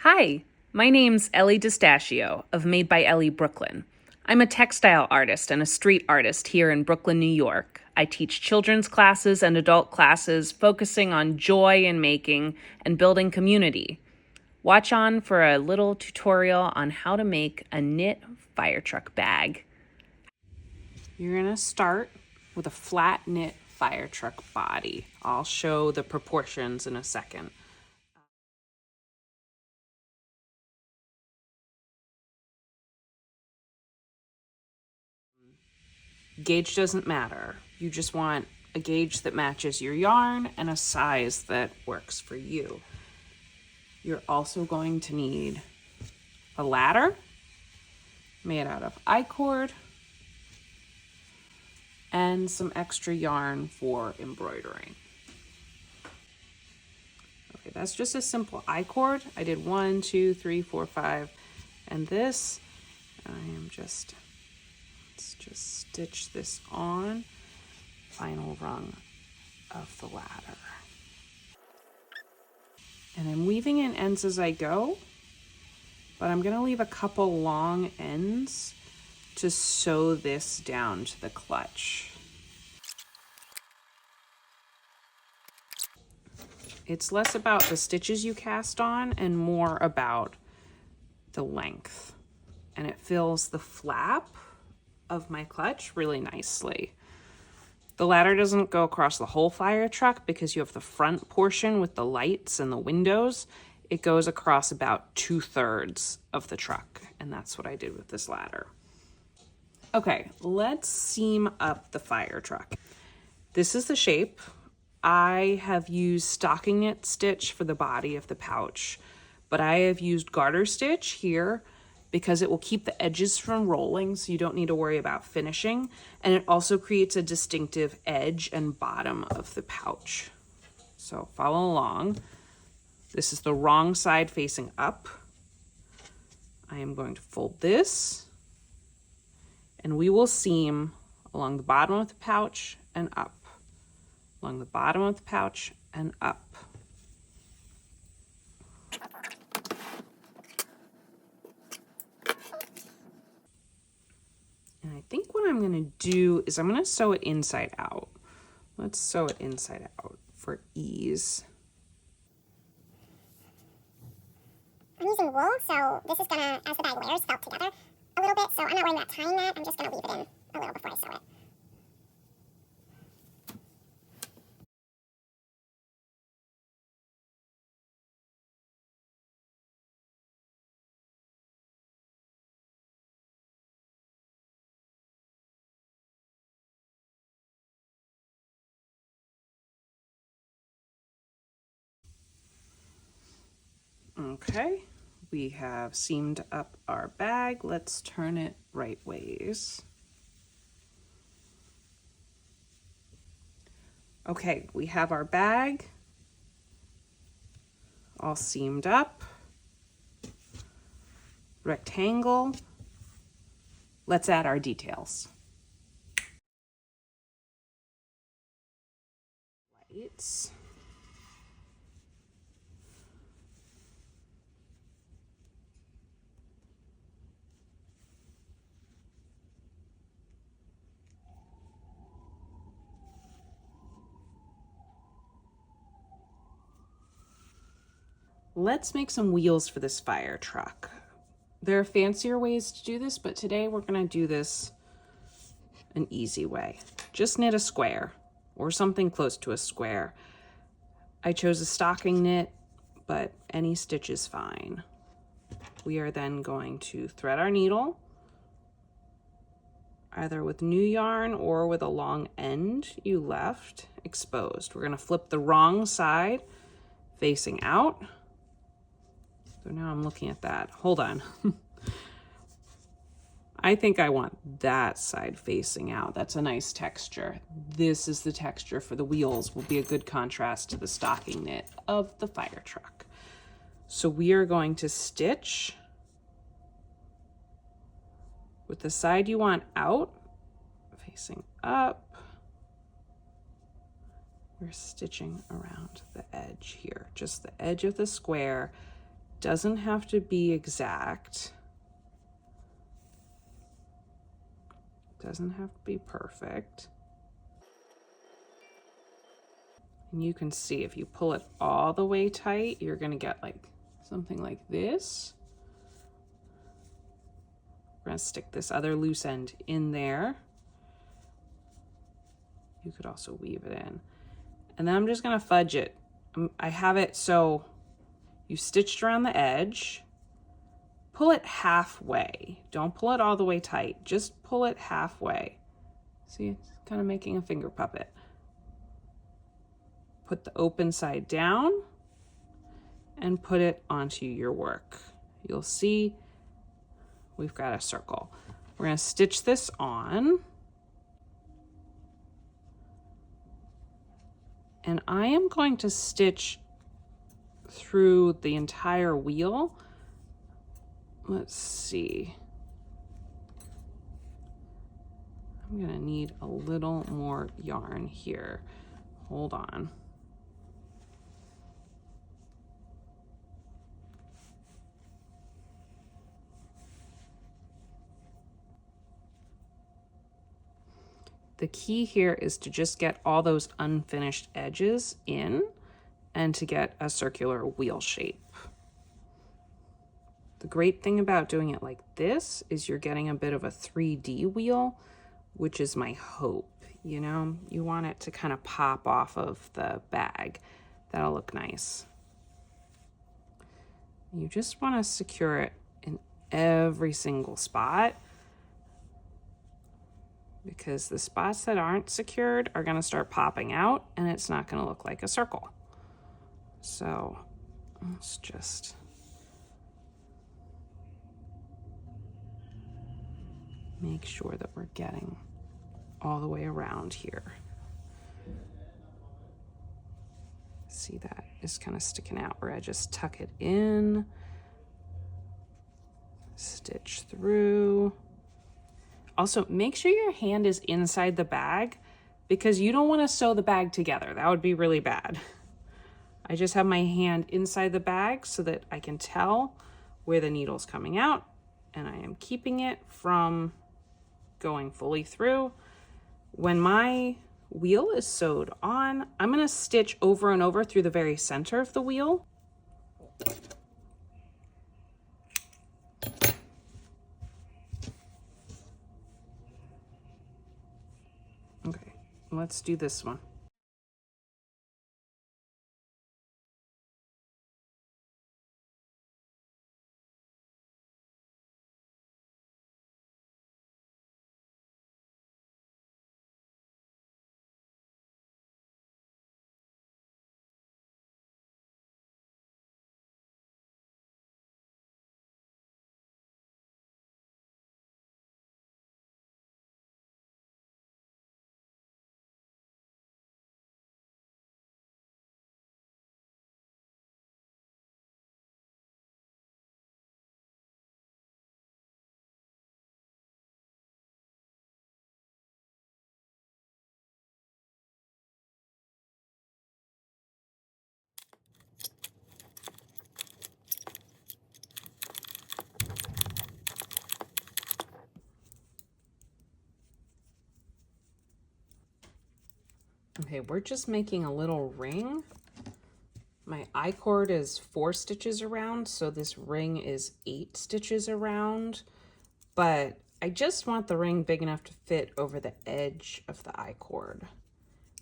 Hi, my name's Ellie D'Astachio of Made by Ellie Brooklyn. I'm a textile artist and a street artist here in Brooklyn, New York. I teach children's classes and adult classes focusing on joy in making and building community. Watch on for a little tutorial on how to make a knit Firetruck bag. You're going to start with a flat knit Firetruck body. I'll show the proportions in a second. Gauge doesn't matter. You just want a gauge that matches your yarn and a size that works for you. You're also going to need a ladder made out of I-cord and some extra yarn for embroidering. Okay, that's just a simple I-cord. I did 1, 2, 3, 4, 5, and this. Let's just stitch this on. Final rung of the ladder. And I'm weaving in ends as I go, but I'm gonna leave a couple long ends to sew this down to the clutch. It's less about the stitches you cast on and more about the length. And it fills the flap of my clutch really nicely. The ladder doesn't go across the whole Firetruck because you have the front portion with the lights and the windows. It goes across about 2/3 of the truck, and that's what I did with this ladder. Okay, let's seam up the Firetruck. This is the shape. I have used stocking knit stitch for the body of the pouch, but I have used garter stitch here because it will keep the edges from rolling, so you don't need to worry about finishing. And it also creates a distinctive edge and bottom of the pouch. So follow along. This is the wrong side facing up. I am going to fold this, and we will seam along the bottom of the pouch and up, along the bottom of the pouch and up. And I think what I'm gonna do is I'm gonna sew it inside out. Let's sew it inside out for ease. I'm using wool, so this is gonna, as the bag wears, felt together a little bit, so I'm not worrying about tying that. I'm just gonna weave it in a little before I sew it. Okay, we have seamed up our bag. Let's turn it right ways. Okay, we have our bag all seamed up. Rectangle. Let's add our details. Lights. Let's make some wheels for this Firetruck. There are fancier ways to do this, but today we're gonna do this an easy way. Just knit a square or something close to a square. I chose a stocking knit, but any stitch is fine. We are then going to thread our needle, either with new yarn or with a long end you left exposed. We're gonna flip the wrong side facing out. So now I'm looking at that. Hold on. I think I want that side facing out. That's a nice texture. This is the texture for the wheels. Will be a good contrast to the stocking knit of the Firetruck. So we are going to stitch with the side you want out, facing up. We're stitching around the edge here, just the edge of the square. Doesn't have to be exact. Doesn't have to be perfect. And you can see if you pull it all the way tight, you're gonna get like something like this. We're gonna stick this other loose end in there. You could also weave it in. And then I'm just gonna fudge it. I have it so you stitched around the edge, pull it halfway. Don't pull it all the way tight, just pull it halfway. See, it's kind of making a finger puppet. Put the open side down and put it onto your work. You'll see we've got a circle. We're gonna stitch this on. And I am going to stitch through the entire wheel. Let's see. I'm gonna need a little more yarn here. Hold on. The key here is to just get all those unfinished edges in and to get a circular wheel shape. The great thing about doing it like this is you're getting a bit of a 3D wheel, which is my hope. You know, you want it to kind of pop off of the bag. That'll look nice. You just want to secure it in every single spot, because the spots that aren't secured are going to start popping out and it's not going to look like a circle. So let's just make sure that we're getting all the way around here. See, that is kind of sticking out where I just tuck it in, stitch through. Also, make sure your hand is inside the bag because you don't want to sew the bag together. That would be really bad. I just have my hand inside the bag so that I can tell where the needle's coming out, and I am keeping it from going fully through. When my wheel is sewed on, I'm going to stitch over and over through the very center of the wheel. Okay, let's do this one. Okay, we're just making a little ring. My I-cord is 4 stitches around, so this ring is 8 stitches around, but I just want the ring big enough to fit over the edge of the I-cord.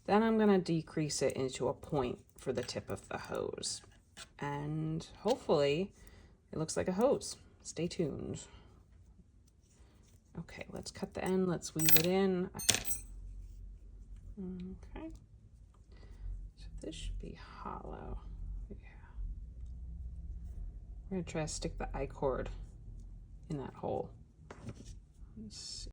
Then I'm gonna decrease it into a point for the tip of the hose. And hopefully it looks like a hose. Stay tuned. Okay, let's cut the end, let's weave it in. Okay, so this should be hollow. Yeah. We're gonna try to stick the I-cord in that hole. Let's see.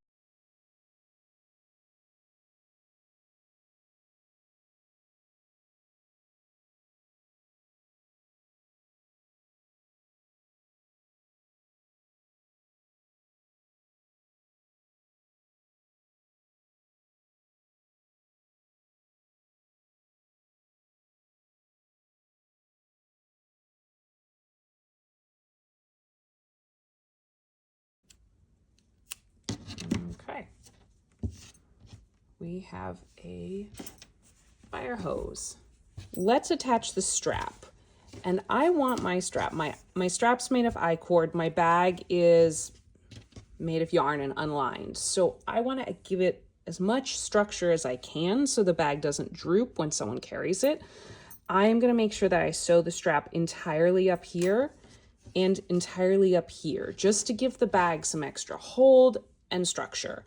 we have a fire hose. Let's attach the strap. And I want my strap. My strap's made of I-cord. My bag is made of yarn and unlined. So I want to give it as much structure as I can so the bag doesn't droop when someone carries it. I am going to make sure that I sew the strap entirely up here and entirely up here, just to give the bag some extra hold and structure.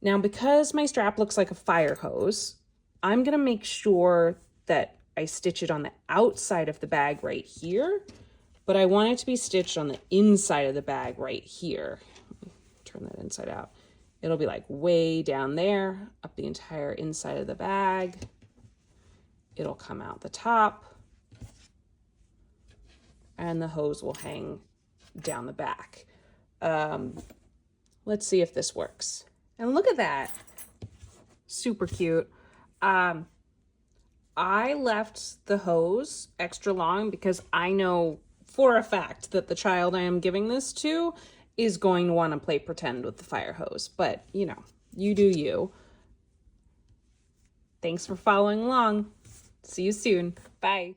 Now, because my strap looks like a fire hose, I'm going to make sure that I stitch it on the outside of the bag right here, but I want it to be stitched on the inside of the bag right here. Turn that inside out. It'll be like way down there, up the entire inside of the bag. It'll come out the top, and the hose will hang down the back. Let's see if this works. And look at that. Super cute. I left the hose extra long because I know for a fact that the child I am giving this to is going to want to play pretend with the fire hose. But, you know, you do you. Thanks for following along. See you soon. Bye.